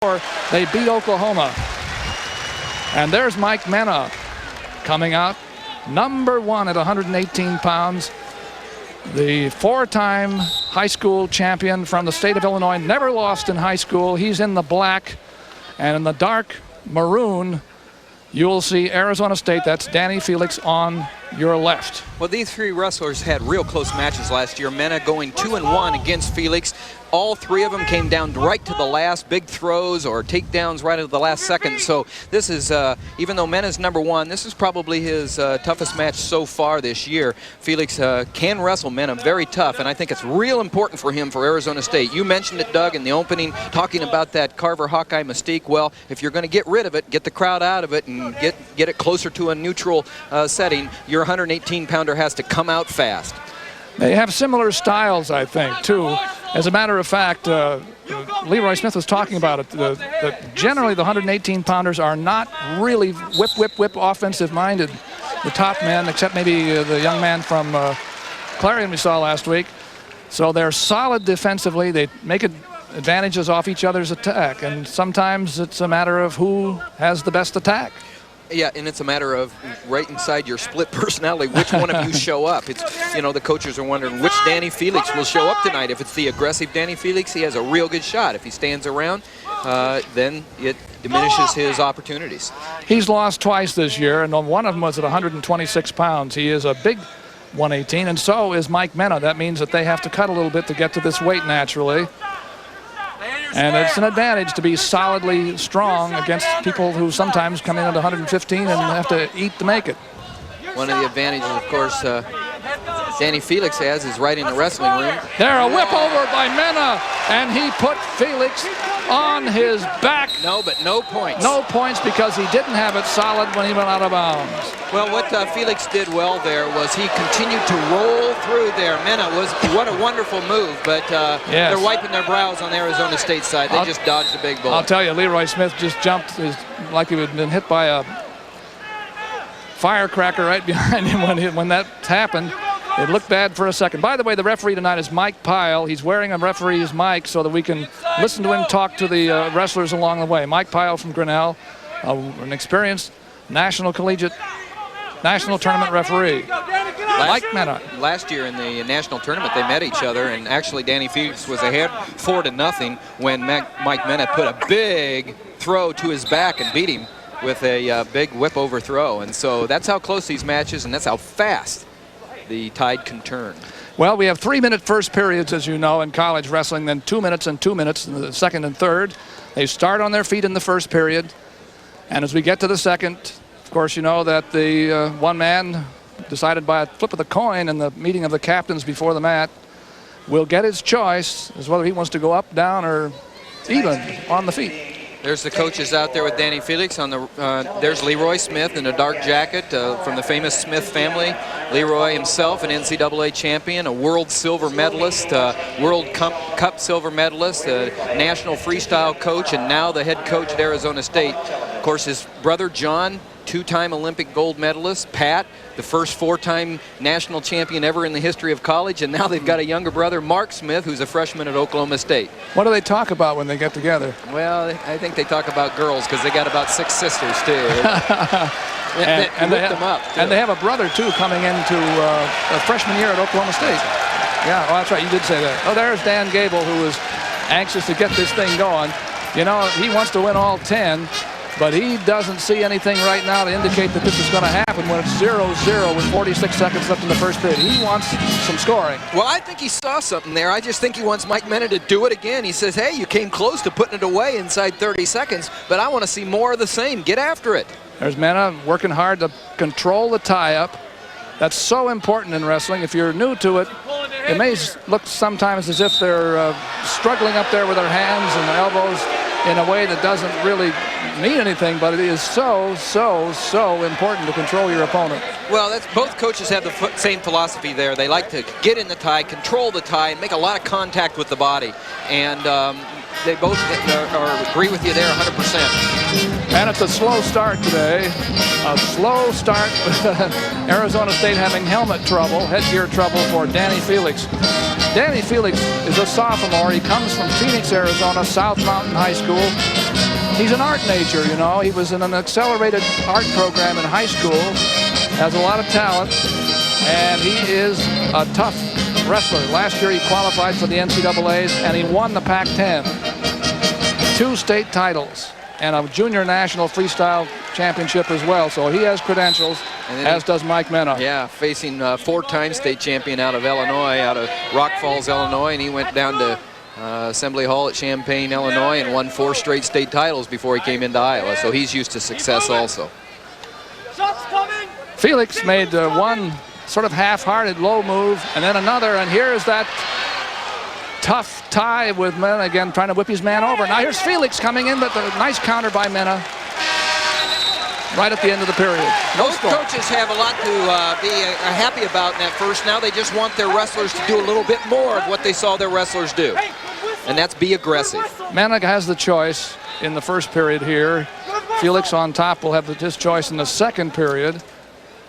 They beat Oklahoma. And there's Mike Mena coming out, number 1 at 118 pounds. The 4-time high school champion from the state of Illinois, never lost in high school. He's in the black, and in the dark maroon, you'll see Arizona State. That's Danny Felix on your left. Well, these three wrestlers had real close matches last year. Mena going 2-1 against Felix. All three of them came down right to the last, big throws or takedowns right at the last second. So this is, even though Mena's number 1, this is probably his toughest match so far this year. Felix can wrestle Mena, very tough, and I think it's real important for him for Arizona State. You mentioned it, Doug, in the opening, talking about that Carver-Hawkeye mystique. Well, if you're going to get rid of it, get the crowd out of it, and get it closer to a neutral setting, your 118-pounder has to come out fast. They have similar styles, I think, too. As a matter of fact, Leroy Smith was talking about it, that generally the 118-pounders are not really whip offensive-minded, the top men, except maybe the young man from Clarion we saw last week. So they're solid defensively. They make advantages off each other's attack, and sometimes it's a matter of who has the best attack. Yeah, and it's a matter of right inside your split personality, which one of you show up. It's, you know, the coaches are wondering which Danny Felix will show up tonight. If it's the aggressive Danny Felix, he has a real good shot. If he stands around, then it diminishes his opportunities. He's lost twice this year, and one of them was at 126 pounds. He is a big 118, and so is Mike Mena. That means that they have to cut a little bit to get to this weight naturally. And it's an advantage to be solidly strong against people who sometimes come in at 115 and have to eat to make it. One of the advantages, of course, Danny Felix has is right in the wrestling room. There, a whip over by Mena, and he put Felix on his back. No, but no points. No points because he didn't have it solid when he went out of bounds. Well, what Felix did well there was he continued to roll through there. Mena was, what a wonderful move, but yes, they're wiping their brows on the Arizona State side. They just dodged a big bullet. I'll tell you, Leroy Smith just jumped like he had been hit by a firecracker right behind him when that happened. It looked bad for a second. By the way, the referee tonight is Mike Pyle. He's wearing a referee's mic so that we can listen to him talk to the wrestlers along the way. Mike Pyle from Grinnell, an experienced national tournament referee. Mike Mena. Last year in the national tournament, they met each other, and actually Danny Felix was ahead 4-0 when Mike Mena put a big throw to his back and beat him with a big whip overthrow. And so that's how close these matches, and that's how fast the tide can turn. Well, we have 3-minute first periods, as you know, in college wrestling, then 2 minutes and 2 minutes in the second and third. They start on their feet in the first period, and as we get to the second, of course, you know that the one man decided by a flip of the coin in the meeting of the captains before the mat will get his choice as whether he wants to go up, down, or even on the feet. There's the coaches out there with Danny Felix. On the there's Leroy Smith in a dark jacket from the famous Smith family. Leroy himself, an NCAA champion, a world silver medalist, World Cup silver medalist, a national freestyle coach, and now the head coach at Arizona State. Of course, his brother John, 2-time Olympic gold medalist. Pat, the first 4-time national champion ever in the history of college. And now they've got a younger brother, Mark Smith, who's a freshman at Oklahoma State. What do they talk about when they get together? Well, I think they talk about girls because they got about 6 sisters, too. and they have a brother, too, coming into a freshman year at Oklahoma State. Yeah, oh, that's right. You did say that. Oh, there's Dan Gable, who is anxious to get this thing going. You know, he wants to win all 10. But he doesn't see anything right now to indicate that this is going to happen when it's 0-0 with 46 seconds left in the first period. He wants some scoring. Well, I think he saw something there. I just think he wants Mike Mena to do it again. He says, hey, you came close to putting it away inside 30 seconds, but I want to see more of the same. Get after it. There's Mena working hard to control the tie-up. That's so important in wrestling. If you're new to it, it may look sometimes as if they're struggling up there with their hands and elbows in a way that doesn't really mean anything, but it is so important to control your opponent. Well, both coaches have the same philosophy there. They like to get in the tie, control the tie, and make a lot of contact with the body. And they both agree with you there 100%. And it's a slow start today. A slow start. Arizona State having helmet trouble, headgear trouble for Danny Felix. Danny Felix is a sophomore. He comes from Phoenix, Arizona, South Mountain High School. He's an art major, you know. He was in an accelerated art program in high school, has a lot of talent, and he is a tough wrestler. Last year he qualified for the NCAAs, and he won the Pac-10. 2 state titles and a junior national freestyle championship as well. So he has credentials, as does Mike Mena. Yeah, facing 4-time state champion out of Illinois, out of Rock Falls, Illinois, and he went down to Assembly Hall at Champaign, Illinois, and won 4 straight state titles before he came into Iowa. So he's used to success also. Felix made one sort of half-hearted low move, and then another, and here's that tough tie with Mena again, trying to whip his man over. Now here's Felix coming in, but a nice counter by Mena right at the end of the period. Both coaches have a lot to be happy about in that first. Now they just want their wrestlers to do a little bit more of what they saw their wrestlers do, and that's be aggressive. Mena has the choice in the first period here. Felix on top will have his choice in the second period.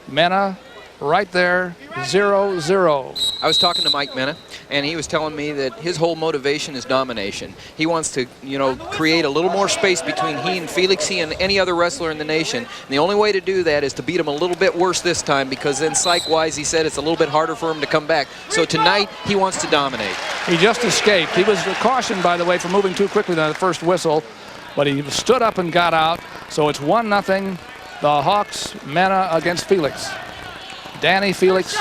Mena right there, 0-0. I was talking to Mike Mena, and he was telling me that his whole motivation is domination. He wants to, you know, create a little more space between he and Felix, he and any other wrestler in the nation. And the only way to do that is to beat him a little bit worse this time, because then psych-wise, he said it's a little bit harder for him to come back. So tonight, he wants to dominate. He just escaped. He was cautioned, by the way, for moving too quickly on the first whistle, but he stood up and got out. So it's 1-0. The Hawks, Mena against Felix. Danny Felix,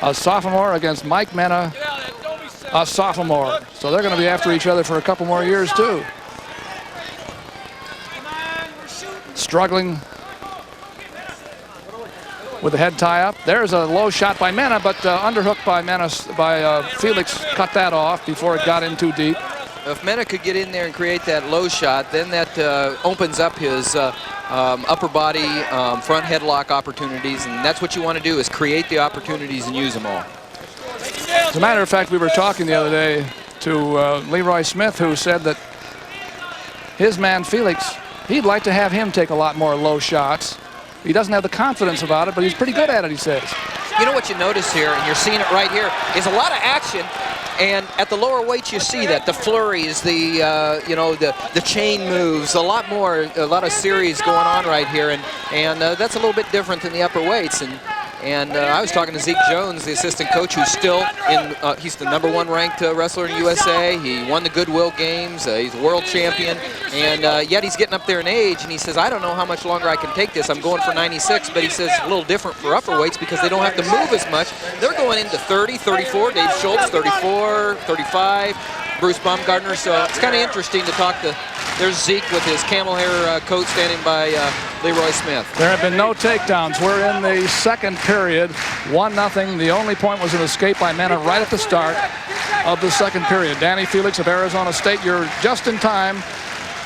a sophomore, against Mike Mena, a sophomore. So they're going to be after each other for a couple more years, too. Struggling with the head tie up. There's a low shot by Mena, but underhook by Felix cut that off before it got in too deep. If Mena could get in there and create that low shot, then that opens up his upper body front headlock opportunities, and that's what you want to do, is create the opportunities and use them all. As a matter of fact, we were talking the other day to Leroy Smith, who said that his man Felix, he'd like to have him take a lot more low shots. He doesn't have the confidence about it, but he's pretty good at it, he says. You know what you notice here, and you're seeing it right here, is a lot of action. And at the lower weights, you see that the flurries, the you know, the chain moves, a lot of series going on right here, and that's a little bit different than the upper weights. And I was talking to Zeke Jones, the assistant coach, who's still in. He's the #1 ranked wrestler in USA. He won the Goodwill Games. He's a world champion, and yet he's getting up there in age. And he says, I don't know how much longer I can take this. I'm going for 96, but he says a little different for upper weights because they don't have to move as much. They're going into 30, 34. Dave Schultz, 34, 35. Bruce Baumgartner. So it's kind of interesting to talk to. There's Zeke with his camel hair coat standing by Leroy Smith. There have been no takedowns. We're in the second period, 1-0. The only point was an escape by Mena right at the start of the second period. Danny Felix of Arizona State, you're just in time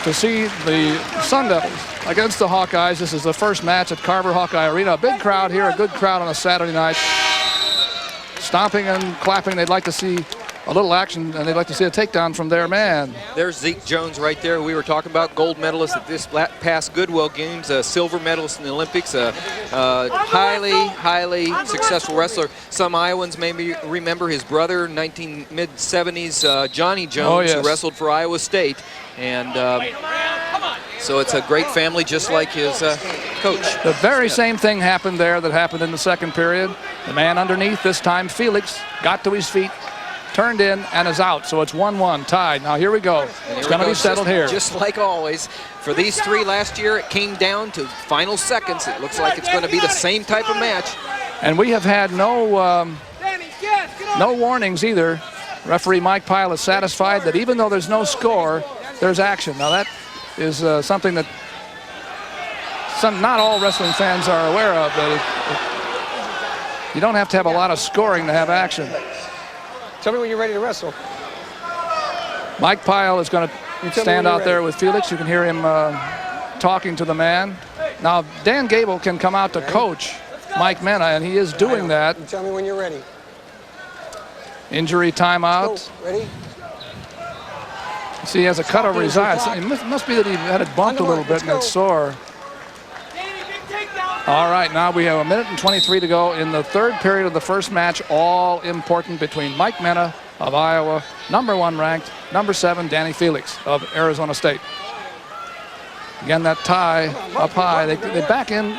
to see the Sun Devils against the Hawkeyes. This is the first match at Carver Hawkeye Arena. A big crowd here, a good crowd on a Saturday night. Stomping and clapping. They'd like to see a little action, and they'd like to see a takedown from their man. There's Zeke Jones right there. We were talking about gold medalist at this past Goodwill Games, a silver medalist in the Olympics, a highly successful wrestler. Some Iowans may remember his brother, mid-70s, Johnny Jones, oh, yes, who wrestled for Iowa State. And so it's a great family, just like his coach. The very same thing happened there that happened in the second period. The man underneath, this time Felix, got to his feet, turned in, and is out. So it's 1-1, tied. Now here we go. It's going to be settled here. Just like always, for these three last year, it came down to final seconds. It looks like it's going to be the same type of match. And we have had no warnings either. Referee Mike Pyle is satisfied that even though there's no score, there's action. Now that is something that not all wrestling fans are aware of. That you don't have to have a lot of scoring to have action. Tell me when you're ready to wrestle. Mike Pyle is going to stand out there with Felix. You can hear him talking to the man. Now, Dan Gable can come out to coach Mike Mena, and he is doing that. You tell me when you're ready. Injury timeout. Ready? See, he has a cut over his eye. It must be that he had it bumped a little bit and it's sore. All right, now we have 1:23 to go in the third period of the first match, all important between Mike Mena of Iowa, #1 ranked, #7 Danny Felix of Arizona State. Again, that tie up high. They back in,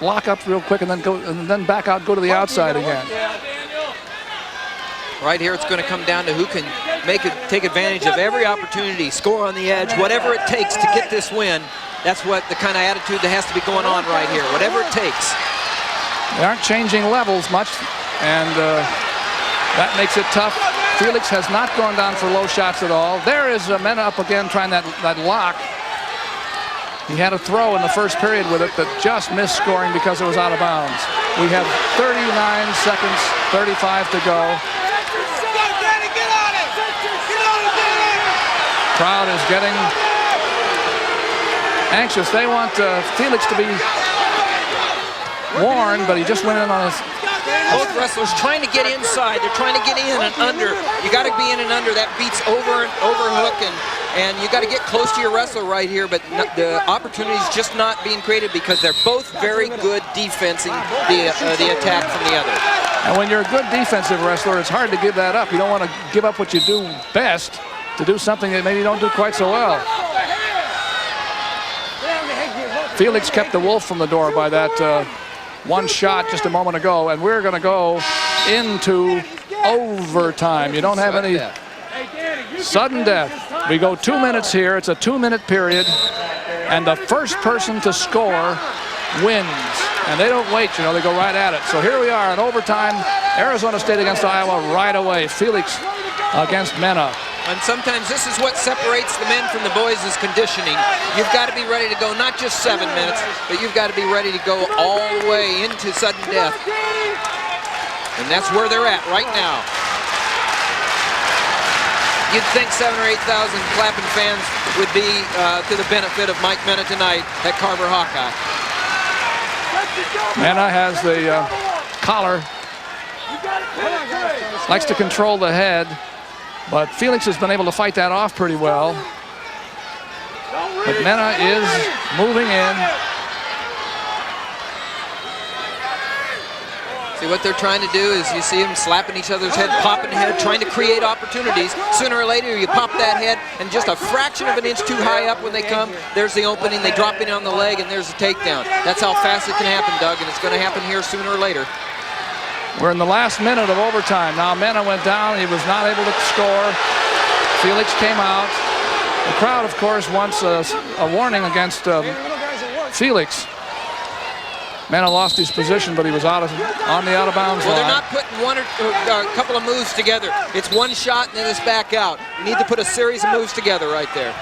lock up real quick, and then back out, go to the outside again. Right here, it's going to come down to who can take advantage of every opportunity, score on the edge, whatever it takes to get this win. That's what the kind of attitude that has to be going on right here, whatever it takes. They aren't changing levels much, and that makes it tough. Felix has not gone down for low shots at all. There is Mena up again trying that lock. He had a throw in the first period with it that just missed scoring because it was out of bounds. We have 39 seconds, 35 to go. Crowd is getting anxious. They want Felix to be warned, but he just went in on his... Both wrestlers trying to get inside. They're trying to get in and under. You got to be in and under. That beats overhook, and you got to get close to your wrestler right here, but the opportunity is just not being created because they're both very good defensing the attack from the other. And when you're a good defensive wrestler, it's hard to give that up. You don't want to give up what you do best to do something that maybe you don't do quite so well. Felix kept the wolf from the door by that one shot just a moment ago, and we're going to go into overtime. You don't have any sudden death. We go 2 minutes here. It's a 2-minute period, and the first person to score wins. And they don't wait, you know, they go right at it. So here we are in overtime. Arizona State against Iowa right away. Felix against Mena. And sometimes this is what separates the men from the boys is conditioning. You've got to be ready to go not just 7 minutes, but you've got to be ready to go all the way into sudden death. And that's where they're at right now. You'd think 7,000 or 8,000 clapping fans would be to the benefit of Mike Mena tonight at Carver Hawkeye. Mena has the collar. Likes to control the head. But Felix has been able to fight that off pretty well. But Mena is moving in. See, what they're trying to do is you see them slapping each other's head, popping the head, trying to create opportunities. Sooner or later, you pop that head, and just a fraction of an inch too high up when they come, there's the opening. They drop in on the leg, and there's the takedown. That's how fast it can happen, Doug, and it's going to happen here sooner or later. We're in the last minute of overtime. Now Mena went down. He was not able to score. Felix came out. The crowd, of course, wants a warning against Felix. Mena lost his position, but he was on the out-of-bounds line. Well, they're not putting one or a couple of moves together. It's one shot and then it's back out. You need to put a series of moves together right there.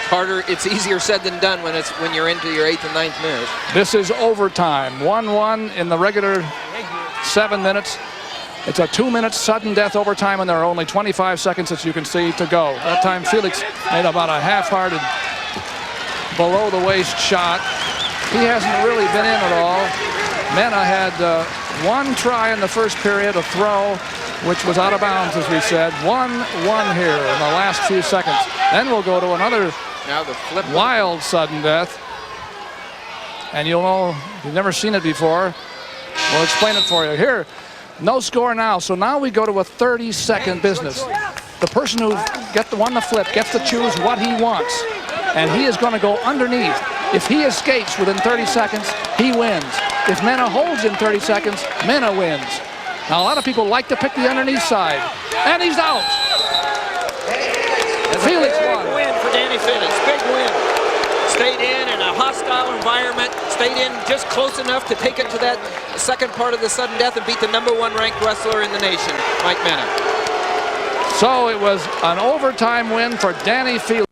Harder, it's easier said than done when you're into your 8th and 9th minute. This is overtime. 1-1 in the regular 7 minutes. It's a 2-minute sudden death overtime, and there are only 25 seconds, as you can see, to go. That time Felix made about a half-hearted below-the-waist shot. He hasn't really been in at all. Mena had one try in the first period, a throw, which was out of bounds, as we said. 1-1 here in the last few seconds. Then we'll go to another wild sudden death. And you'll know, you've never seen it before. We'll explain it for you. Here, no score now. So now we go to a 30-second business. The person who won the flip gets to choose what he wants. And he is going to go underneath. If he escapes within 30 seconds, he wins. If Mena holds in 30 seconds, Mena wins. Now, a lot of people like to pick the underneath side. And he's out. Felix won. Big win for Danny Felix. Big win. Stayed in a hostile environment. Stayed in just close enough to take it to that second part of the sudden death and beat the #1 ranked wrestler in the nation, Mike Mena. So it was an overtime win for Danny Felix.